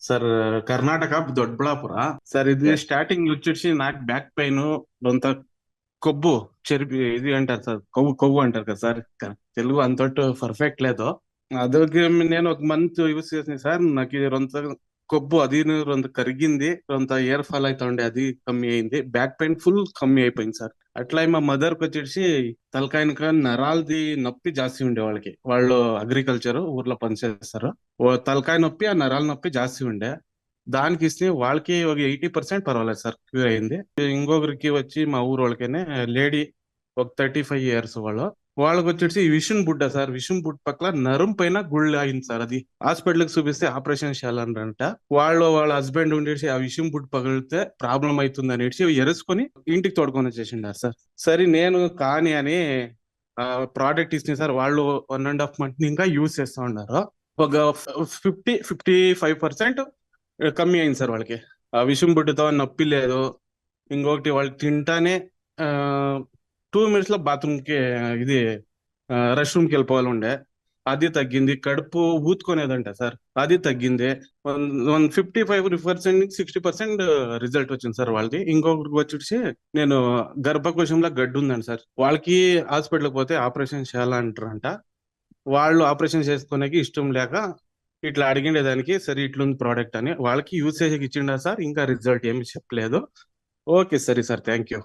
Sir Karnataka Doddaballapura. Sir ఇది yes. Starting వచ్చేసి నాకు బ్యాక్ పెయిన్, కొంత కొవ్వు, చెరిపి ఇది అంటారు సార్, కొవ్వు కొవ్వు అంటారు కదా సార్. తెలుగు అంతట్టు పర్ఫెక్ట్ లేదు. ಅದಕ್ಕೆ నేను ఒక మంత్ యూస్ చేసిన సార్, నాకు రొంత కొవ్వు అది రొంత కరిగింది, రొంత ఏర్ ఫాల్ అవుతా ఉండే, అది కಮ್ಮಿ అయింది. బ్యాక్ పెయిన్ ఫుల్ కಮ್ಮಿ అయిపోయింది సార్. అట్లా మా మదర్ కి వచ్చేసి తలకాయనక నరాలది నొప్పి జాస్తి ఉండే వాళ్ళకి. వాళ్ళు అగ్రికల్చర్ ఊర్లో పనిచేస్తారు. ఓ తలకాయ నొప్పి, ఆ నరాల నొప్పి జాస్తి ఉండే. దానికి ఇస్తే వాళ్ళకి ఒక 80% పర్వాలేదు సార్, క్యూర్ అయింది. ఇంకొకరికి వచ్చి మా ఊరు వాళ్ళకనే లేడీ, ఒక 35 years వాళ్ళు. వాళ్ళకి వచ్చేసి విషం బుడ్డ సార్, విషం బుడ్డ పక్కల నరం పైన గుళ్ళు అయింది సార్. అది హాస్పిటల్ కి చూపిస్తే ఆపరేషన్ చేయాలన్నారంట. వాళ్ళ హస్బెండ్ ఉండేసి ఆ విషం బుడ్డ పగిలితే ప్రాబ్లం అవుతుంది అనేసి ఎరుసుకొని ఇంటికి తోడుకొని వచ్చేసిండారు సార్. సరే నేను కాని అని ప్రోడక్ట్ ఇచ్చింది సార్. వాళ్ళు 1.5 month ఇంకా యూజ్ చేస్తా ఉన్నారు. ఒక 55% కಮ್ಮಿ అయింది సార్ వాళ్ళకి. ఆ విషం బుడ్డతో నొప్పి లేదు. ఇంకొకటి వాళ్ళు తింటానే 2 minutes లో బాత్రూమ్ కి, ఇది రెస్ట్ రూమ్ కి వెళ్ళిపోవాలి ఉండే, అది తగ్గింది. కడుపు ఊతుకునేదంట సార్, అది తగ్గింది. 55% 60% రిజల్ట్ వచ్చింది సార్ వాళ్ళకి. ఇంకొకరికి వచ్చేసి నేను గర్భకోశంలో గడ్డు ఉందండి సార్. వాళ్ళకి హాస్పిటల్కి పోతే ఆపరేషన్ చేయాలంటారంట. వాళ్ళు ఆపరేషన్ చేసుకోనికి ఇష్టం లేక ఇట్లా అడిగిండేదానికి, సరే ఇట్లుంది ప్రోడక్ట్ అని వాళ్ళకి యూజ్ చేసేకి ఇచ్చిండా సార్. ఇంకా రిజల్ట్ ఏమి చెప్పలేదు. ఓకే సరే సార్, థ్యాంక్ యూ.